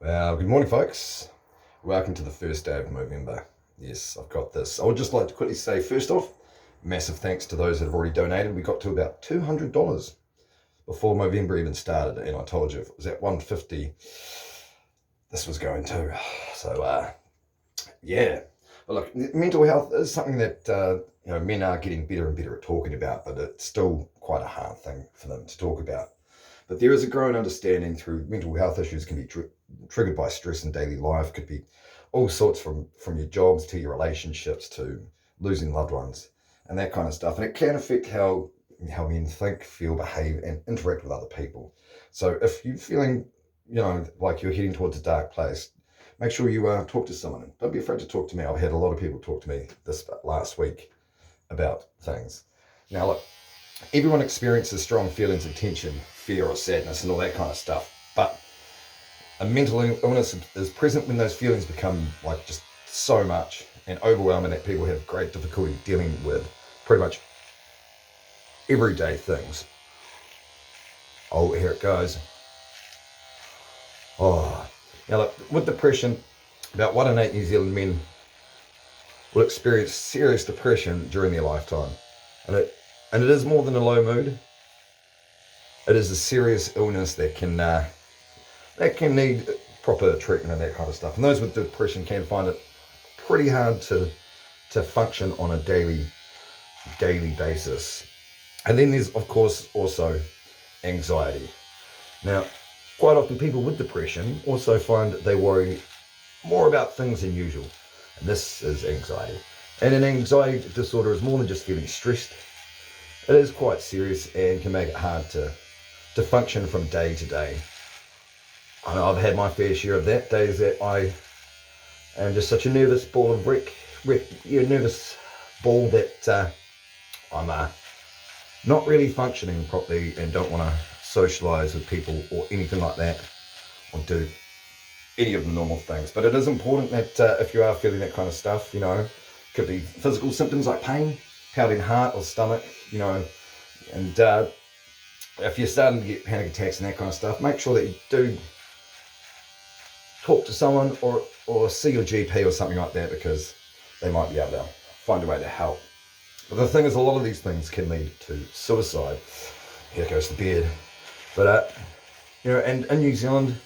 Well, good morning, folks. Welcome to the first day of Movember. Yes, I've got this. I would just like to quickly say, first off, massive thanks to those that have already donated. We got to about $200 before Movember even started, and I told you if it was at 150, this was going to. So, yeah. But look, mental health is something that men are getting better and better at talking about, but it's still quite a hard thing for them to talk about. But there is a growing understanding through mental health issues can be triggered by stress in daily life. Could be all sorts from your jobs to your relationships to losing loved ones and that kind of stuff. And it can affect how men think, feel, behave, and interact with other people. So if you're feeling, like you're heading towards a dark place, make sure you talk to someone. Don't be afraid to talk to me. I've had a lot of people talk to me this last week about things. Now, look, everyone experiences strong feelings of tension, fear, or sadness, and all that kind of stuff. But a mental illness is present when those feelings become like just so much and overwhelming that people have great difficulty dealing with pretty much everyday things. Oh, here it goes. Oh, now look, with depression, about 1 in 8 New Zealand men will experience serious depression during their lifetime. And it is more than a low mood. It is a serious illness that can need proper treatment and that kind of stuff. And those with depression can find it pretty hard to function on a daily basis. And then there's, of course, also anxiety. Now, quite often people with depression also find that they worry more about things than usual. And this is anxiety. And an anxiety disorder is more than just feeling stressed. It is quite serious and can make it hard to function from day to day. I know I've had my fair share of that, days that I am just such a nervous ball of nervous ball that I'm not really functioning properly and don't want to socialise with people or anything like that, or do any of the normal things. But it is important that if you are feeling that kind of stuff, could be physical symptoms like pain, pounding heart or stomach, and if you're starting to get panic attacks and that kind of stuff, make sure that you do talk to someone or see your GP or something like that, because they might be able to find a way to help. But the thing is, a lot of these things can lead to suicide. Here goes the beard. But, and in New Zealand,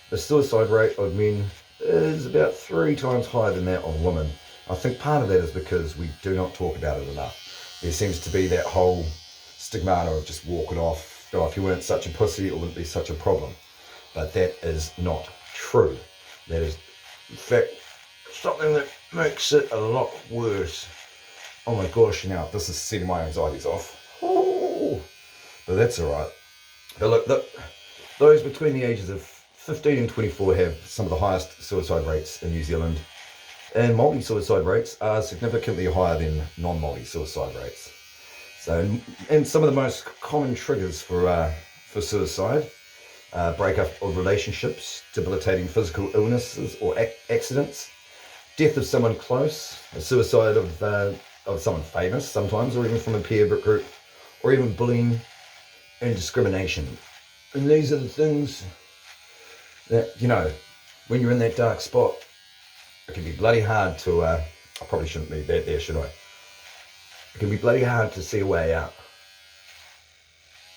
the suicide rate of men is about 3 times higher than that of women. I think part of that is because we do not talk about it enough. There seems to be that whole stigmata of just walking off. Oh, if you weren't such a pussy, it wouldn't be such a problem. But that is not true. That is, in fact, something that makes it a lot worse. Oh my gosh, now this is setting my anxieties off. Oh, but that's all right. But look, those between the ages of 15 and 24 have some of the highest suicide rates in New Zealand. And Māori suicide rates are significantly higher than non-Māori suicide rates. So, and some of the most common triggers for suicide: breakup of relationships, debilitating physical illnesses or accidents, death of someone close, a suicide of someone famous sometimes, or even from a peer group, or even bullying and discrimination. And these are the things that, when you're in that dark spot, it can be bloody hard to, I probably shouldn't leave that there, should I? It can be bloody hard to see a way out.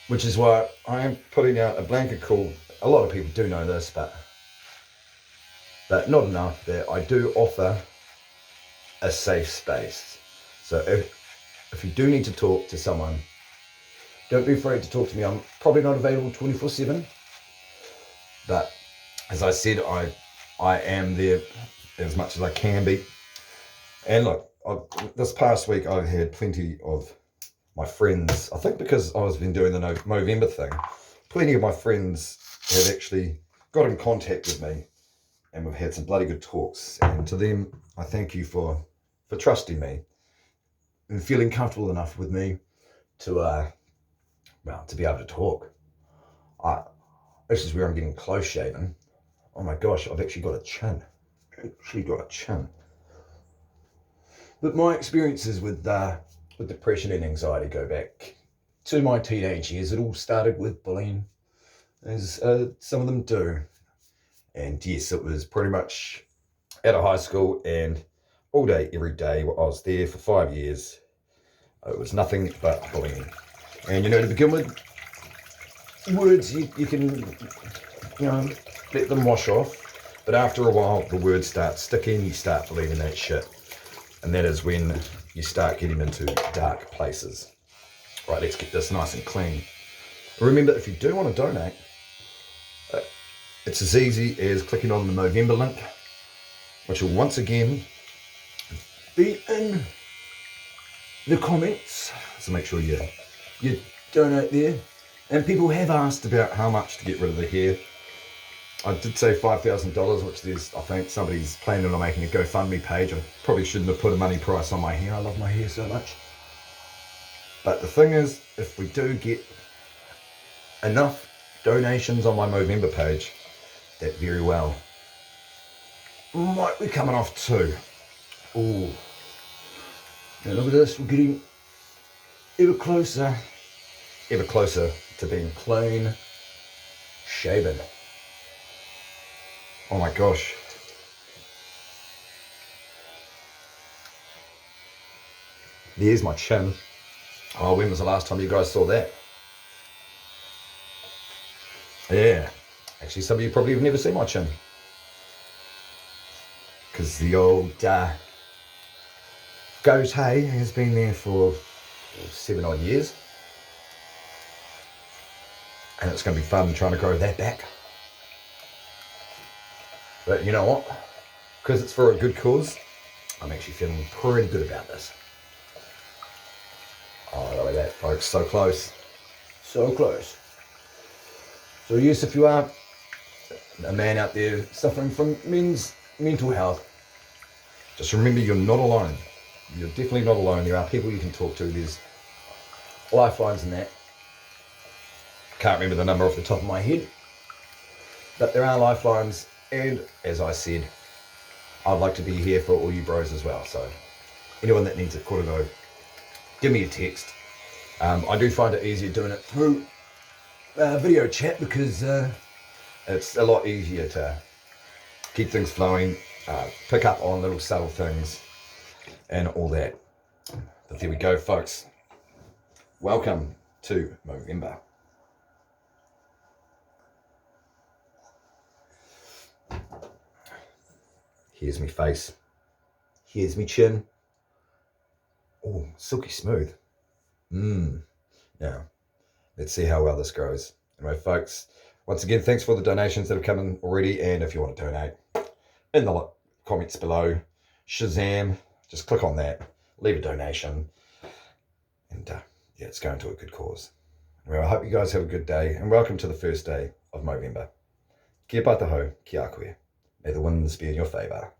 Which is why I am putting out a blanket call. A lot of people do know this, but not enough, that I do offer a safe space. So if you do need to talk to someone, don't be afraid to talk to me. I'm probably not available 24/7, but as I said, I am there as much as I can be. And look, this past week I've had plenty of my friends, I think because I've been doing the Movember thing, plenty of my friends have actually got in contact with me, and we've had some bloody good talks. And to them, I thank you for trusting me and feeling comfortable enough with me to be able to talk. This is where I'm getting close shaven. Oh my gosh, I've actually got a chin. But my experiences with depression and anxiety go back to my teenage years. It all started with bullying, as some of them do. And yes, it was pretty much out of high school and all day, every day. I was there for 5 years. It was nothing but bullying. And to begin with, words you can, let them wash off. But after a while, the words start sticking, you start believing that shit. And that is when you start getting into dark places. Right, let's get this nice and clean. Remember, if you do want to donate, it's as easy as clicking on the Movember link, which will once again be in the comments. So make sure you donate there. And people have asked about how much to get rid of the hair. I did say $5,000, which I think somebody's planning on making a GoFundMe page. I probably shouldn't have put a money price on my hair. I love my hair so much. But the thing is, if we do get enough donations on my Movember page, that very well might be coming off too. Ooh. Now look at this, we're getting ever closer to being clean shaven. Oh my gosh. There's my chin. Oh, when was the last time you guys saw that? Yeah. Actually, some of you probably have never seen my chin. Because the old goatee has been there for 7 odd years. And it's going to be fun trying to grow that back. But you know what? Because it's for a good cause, I'm actually feeling pretty good about this. Oh, look at that, folks. So close. So close. So yes, if you are a man out there suffering from men's mental health, just remember you're not alone. You're definitely not alone. There are people you can talk to. There's lifelines and that. Can't remember the number off the top of my head. But there are lifelines. And as I said, I'd like to be here for all you bros as well. So anyone that needs a korero, give me a text. I do find it easier doing it through video chat because it's a lot easier to keep things flowing, pick up on little subtle things and all that. But there we go, folks. Welcome to Movember. Here's me face. Here's me chin. Oh, silky smooth. Now, let's see how well this grows. Anyway, folks, once again, thanks for the donations that have come in already. And if you want to donate, in the comments below, Shazam, just click on that, leave a donation. And yeah, it's going to a good cause. Anyway, I hope you guys have a good day. And welcome to the first day of Movember. Kia pataho, kia koe. May the winds be in your favour.